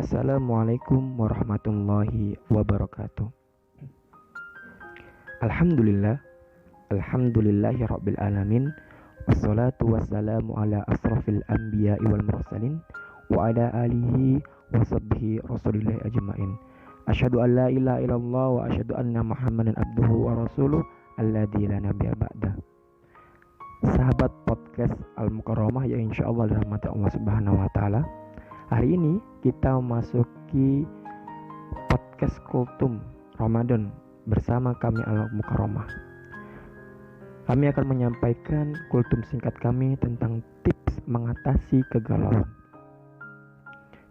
Assalamualaikum warahmatullahi wabarakatuh. Alhamdulillah, alhamdulillahi rabbil alamin. Wassalatu wassalamu ala asrafil anbiya'i wal mursalin wa ala alihi wa sahbihi rasulillahi ajma'in. Asyhadu an la ilaha illallah wa asyhadu anna Muhammadan abduhu wa rasuluh alladzi la nabiyya ba'da. Sahabat podcast Al-Mukarramah yang insyaallah dirahmati Allah Subhanahu wa taala. Hari ini kita memasuki podcast Kultum Ramadan bersama kami Al-Mukarramah. Kami akan menyampaikan kultum singkat kami tentang tips mengatasi kegalauan.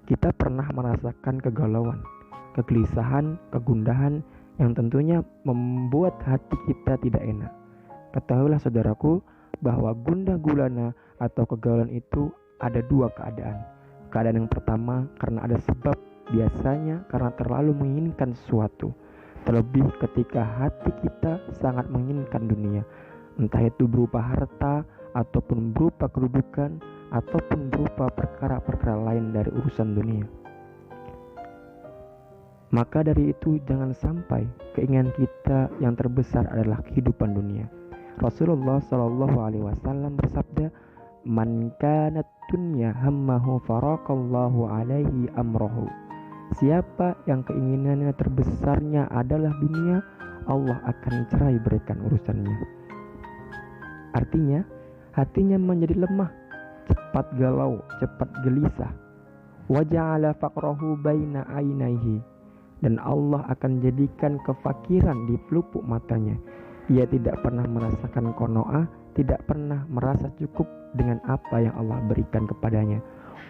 Kita pernah merasakan kegalauan, kegelisahan, kegundahan yang tentunya membuat hati kita tidak enak. Ketahuilah saudaraku bahwa gundah gulana atau kegalauan itu ada dua keadaan. Keadaan yang pertama karena ada sebab, biasanya karena terlalu menginginkan sesuatu. Terlebih ketika hati kita sangat menginginkan dunia, entah itu berupa harta, ataupun berupa kedudukan, ataupun berupa perkara-perkara lain dari urusan dunia. Maka dari itu jangan sampai keinginan kita yang terbesar adalah kehidupan dunia. Rasulullah SAW bersabda, "Man kanat dunya hammahu faraqallahu alaihi amrohu." Siapa yang keinginannya terbesarnya adalah dunia, Allah akan cerai berikan urusannya. Artinya, hatinya menjadi lemah, cepat galau, cepat gelisah. Wa ja'ala faqrahu baina ainaihi, dan Allah akan jadikan kefakiran di pelupuk matanya. Ia tidak pernah merasakan qanaah, tidak pernah merasa cukup dengan apa yang Allah berikan kepadanya.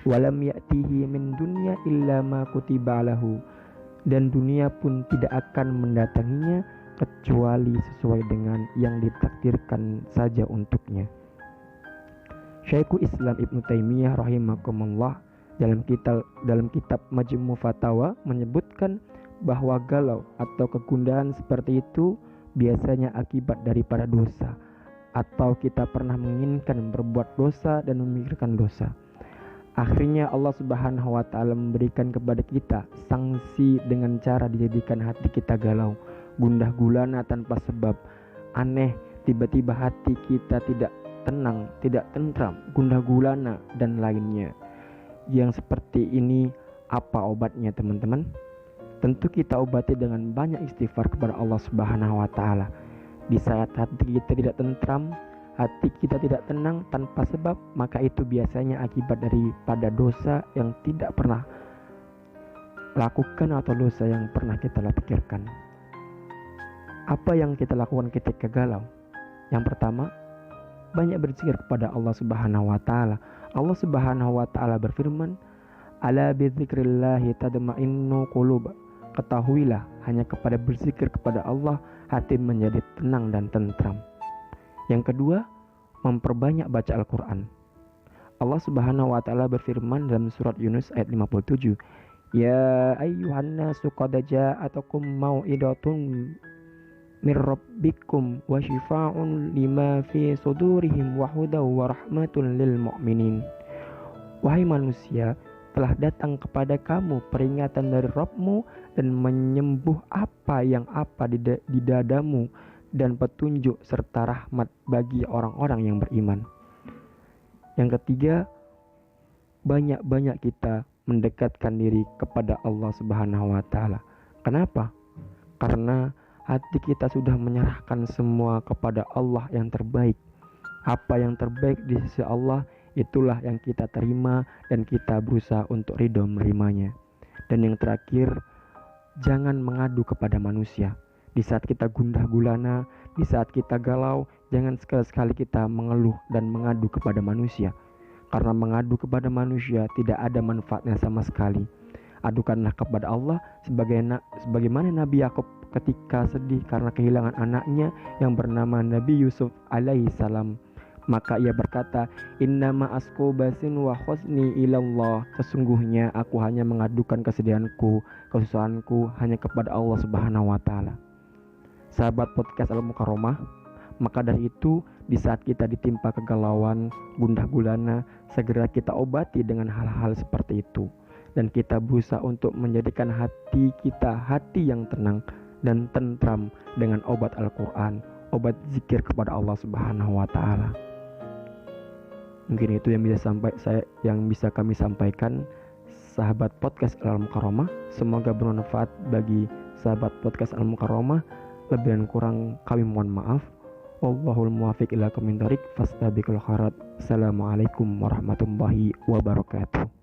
Walam ya'tihi min dunya illa ma kutiba lahu, dan dunia pun tidak akan mendatanginya kecuali sesuai dengan yang ditakdirkan saja untuknya. Syekhul Islam Ibnu Taimiyah rahimakumullah dalam kitab Majmu' Fatawa menyebutkan bahwa galau atau kegundahan seperti itu biasanya akibat daripada dosa, atau kita pernah menginginkan berbuat dosa dan memikirkan dosa. Akhirnya Allah Subhanahu wa taala memberikan kepada kita sanksi dengan cara dijadikan hati kita galau, gundah gulana tanpa sebab. Aneh, tiba-tiba hati kita tidak tenang, tidak tentram, gundah gulana dan lainnya. Yang seperti ini apa obatnya, teman-teman? Tentu kita obati dengan banyak istighfar kepada Allah Subhanahu wa taala. Di saat hati kita tidak tentram, hati kita tidak tenang tanpa sebab, maka itu biasanya akibat daripada dosa yang tidak pernah lakukan atau dosa yang pernah kita pikirkan. Apa yang kita lakukan ketika galau? Yang pertama, banyak berzikir kepada Allah Subhanahu wa taala. Allah Subhanahu wa taala berfirman, "Ala bidzikrillahi tadma'innu qulub." Ketahuilah, hanya kepada berzikir kepada Allah hati menjadi tenang dan tentram. Yang kedua, memperbanyak baca Al-Quran. Allah Subhanahu wa taala berfirman dalam surat Yunus ayat 57, "Ya ayyuhan nasu qad ja'atukum mau'idatun mir rabbikum wa shifaa'un lima fi sudurihim wa hudaw wa rahmatun lil mu'minin." Wahai manusia, telah datang kepada kamu peringatan dari Rabbmu dan menyembuh apa di dadamu, dan petunjuk serta rahmat bagi orang-orang yang beriman. Yang ketiga, banyak-banyak kita mendekatkan diri kepada Allah Subhanahu wa taala. Kenapa? Karena hati kita sudah menyerahkan semua kepada Allah yang terbaik. Apa yang terbaik di sisi Allah, itulah yang kita terima dan kita berusaha untuk ridho menerimanya. Dan yang terakhir, jangan mengadu kepada manusia. Di saat kita gundah gulana, di saat kita galau, jangan sekali-sekali kita mengeluh dan mengadu kepada manusia. Karena mengadu kepada manusia tidak ada manfaatnya sama sekali. Adukanlah kepada Allah sebagaimana Nabi Yakub ketika sedih karena kehilangan anaknya yang bernama Nabi Yusuf alaihi salam. Maka ia berkata, "Innama asku basin wa khusni ilallah." Sesungguhnya aku hanya mengadukan kesedihanku, kesusahanku hanya kepada Allah Subhanahu wa taala. Sahabat podcast Al-Mukarramah, maka dari itu di saat kita ditimpa kegalauan, gundah gulana, segera kita obati dengan hal-hal seperti itu. dan kita berusaha untuk menjadikan hati kita hati yang tenang dan tentram dengan obat Al-Quran, obat zikir kepada Allah Subhanahu wa Ta'ala. Mungkin itu yang bisa kami sampaikan, sahabat podcast Al-Mukarramah. Semoga bermanfaat bagi sahabat podcast Al-Mukarramah. Lebih dan kurang kami mohon maaf. Wallahul muwaffiq ila aqwamit thoriq, fastabiqul khairat. Assalamualaikum warahmatullahi wabarakatuh.